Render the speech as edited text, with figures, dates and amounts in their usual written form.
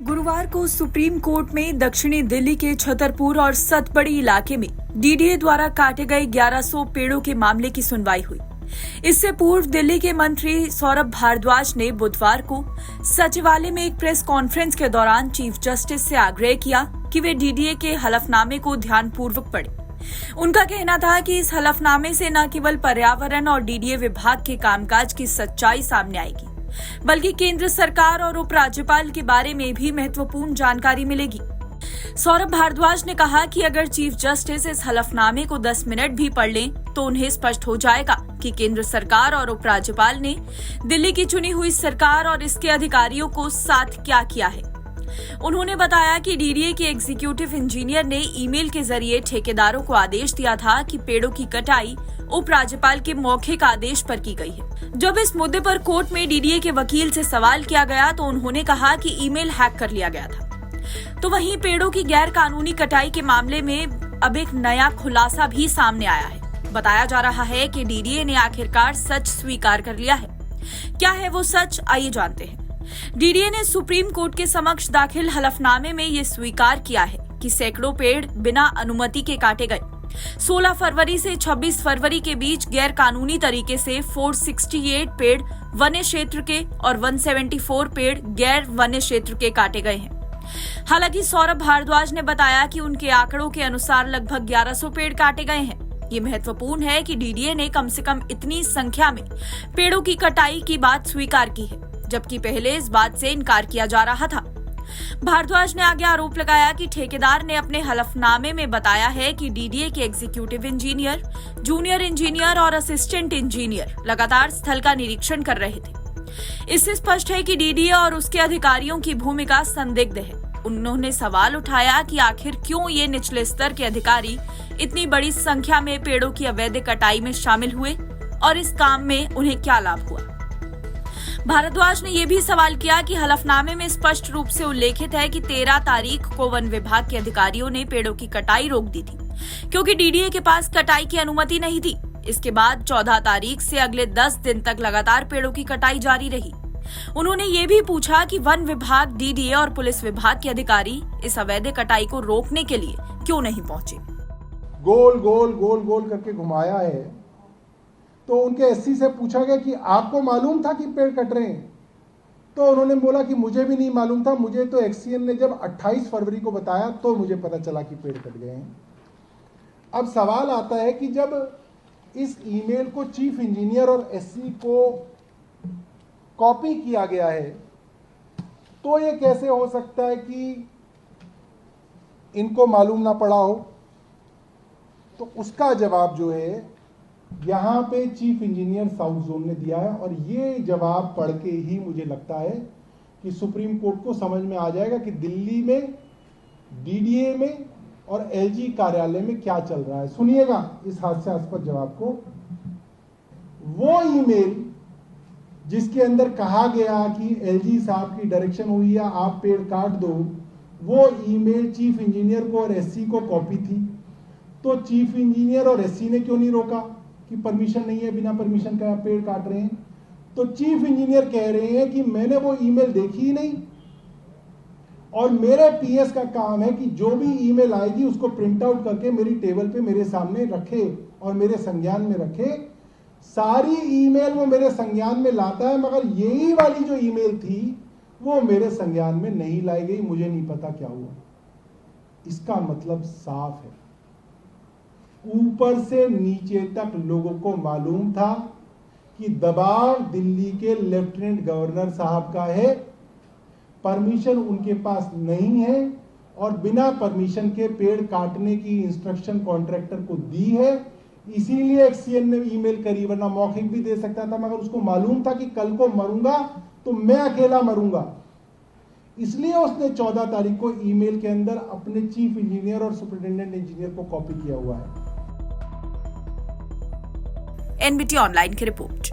गुरुवार को supreme court में दक्षिणी दिल्ली के छतरपुर और सतबड़ी इलाके में डीडीए द्वारा काटे गए 1100 पेड़ों के मामले की सुनवाई हुई। इससे पूर्व दिल्ली के मंत्री सौरभ भारद्वाज ने बुधवार को सचिवालय में एक प्रेस कॉन्फ्रेंस के दौरान चीफ जस्टिस से आग्रह किया कि वे डीडीए के हलफनामे को ध्यानपूर्वक पढ़ें। उनका कहना था कि इस हलफनामे से न केवल पर्यावरण और डीडीए विभाग के कामकाज की सच्चाई सामने आएगी, बल्कि केंद्र सरकार और उपराज्यपाल के बारे में भी महत्वपूर्ण जानकारी मिलेगी। सौरभ भारद्वाज ने कहा कि अगर चीफ जस्टिस इस हलफनामे को 10 मिनट भी पढ़ लें तो उन्हें स्पष्ट हो जाएगा कि केंद्र सरकार और उपराज्यपाल ने दिल्ली की चुनी हुई सरकार और इसके अधिकारियों को साथ क्या किया है। उन्होंने बताया कि डीडीए के एग्जीक्यूटिव इंजीनियर ने ईमेल के जरिए ठेकेदारों को आदेश दिया था कि पेड़ों की कटाई उपराज्यपाल के मौखिक आदेश पर की गई है। जब इस मुद्दे पर कोर्ट में डीडीए के वकील से सवाल किया गया तो उन्होंने कहा कि ईमेल हैक कर लिया गया था। तो वहीं पेड़ों की गैर कानूनी कटाई के मामले में अब एक नया खुलासा भी सामने आया है। बताया जा रहा है कि डीडीए ने आखिरकार सच स्वीकार कर लिया है। क्या है वो सच, आइए जानते हैं। डीडीए ने सुप्रीम कोर्ट के समक्ष दाखिल हलफनामे में ये स्वीकार किया है कि सैकड़ों पेड़ बिना अनुमति के काटे गए। 16 फरवरी से 26 फरवरी के बीच गैर कानूनी तरीके से 468 पेड़ वन्य क्षेत्र के और 174 पेड़ गैर वन्य क्षेत्र के काटे गए हैं। हालांकि सौरभ भारद्वाज ने बताया कि उनके आंकड़ों के अनुसार लगभग 1100 पेड़ काटे गए हैं। ये महत्वपूर्ण है कि डीडीए ने कम से कम इतनी संख्या में पेड़ों की कटाई की बात स्वीकार की है, जबकि पहले इस बात से इनकार किया जा रहा था। भारद्वाज ने आगे आरोप लगाया कि ठेकेदार ने अपने हलफनामे में बताया है कि डीडीए के एग्जीक्यूटिव इंजीनियर, जूनियर इंजीनियर और असिस्टेंट इंजीनियर लगातार स्थल का निरीक्षण कर रहे थे। इससे स्पष्ट है कि डीडीए और उसके अधिकारियों की भूमिका संदिग्ध है। उन्होंने सवाल उठाया कि आखिर क्यों ये निचले स्तर के अधिकारी इतनी बड़ी संख्या में पेड़ों की अवैध कटाई में शामिल हुए और इस काम में उन्हें क्या लाभ हुआ। भारद्वाज ने यह भी सवाल किया कि हलफनामे में स्पष्ट रूप से उल्लेखित है कि 13 तारीख को वन विभाग के अधिकारियों ने पेड़ों की कटाई रोक दी थी, क्योंकि डीडीए के पास कटाई की अनुमति नहीं थी। इसके बाद 14 तारीख से अगले 10 दिन तक लगातार पेड़ों की कटाई जारी रही। उन्होंने ये भी पूछा कि वन विभाग, डीडीए और पुलिस विभाग के अधिकारी इस अवैध कटाई को रोकने के लिए क्यों नहीं पहुंचे। गोल गोल गोल गोल करके घुमाया है। तो उनके एससी से पूछा गया कि आपको मालूम था कि पेड़ कट रहे हैं? तो उन्होंने बोला कि मुझे भी नहीं मालूम था, मुझे तो एक्सीएन ने जब 28 फरवरी को बताया तो मुझे पता चला कि पेड़ कट गए हैं। अब सवाल आता है कि जब इस ईमेल को चीफ इंजीनियर और एससी को कॉपी किया गया है तो ये कैसे हो सकता है कि इनको मालूम ना पड़ा हो? तो उसका जवाब जो है यहां पे चीफ इंजीनियर साउथ जोन ने दिया है, और ये जवाब पढ़ के ही मुझे लगता है कि सुप्रीम कोर्ट को समझ में आ जाएगा कि दिल्ली में डीडीए में और एलजी कार्यालय में क्या चल रहा है। सुनिएगा इस हास्यास्पद जवाब को। वो ईमेल जिसके अंदर कहा गया कि एलजी साहब की डायरेक्शन हुई है आप पेड़ काट दो, वो ईमेल चीफ इंजीनियर को और एससी को कॉपी थी। तो चीफ इंजीनियर और एससी ने क्यों नहीं रोका कि परमिशन नहीं है, बिना परमिशन का पेड़ काट रहे हैं? तो चीफ इंजीनियर कह रहे हैं कि मैंने वो ईमेल देखी ही नहीं, और मेरे पीएस का काम है कि जो भी ईमेल आएगी उसको प्रिंट आउट करके मेरी टेबल पे मेरे सामने रखे और मेरे संज्ञान में रखे। सारी ईमेल वो मेरे संज्ञान में लाता है, मगर यही वाली जो ईमेल थी वो मेरे संज्ञान में नहीं लाई गई। मुझे नहीं पता क्या हुआ। इसका मतलब साफ है, ऊपर से नीचे तक लोगों को मालूम था कि दबाव दिल्ली के लेफ्टिनेंट गवर्नर साहब का है, परमिशन उनके पास नहीं है, और बिना परमिशन के पेड़ काटने की इंस्ट्रक्शन कॉन्ट्रैक्टर को दी है। इसीलिए एक्सीएन ने ईमेल करी, वरना मौखिक भी दे सकता था, मगर उसको मालूम था कि कल को मरूंगा तो मैं अकेला मरूंगा। इसलिए उसने 14 तारीख को ईमेल के अंदर अपने चीफ इंजीनियर और सुपरिटेंडेंट इंजीनियर को कॉपी किया हुआ है। एनबीटी ऑनलाइन की रिपोर्ट।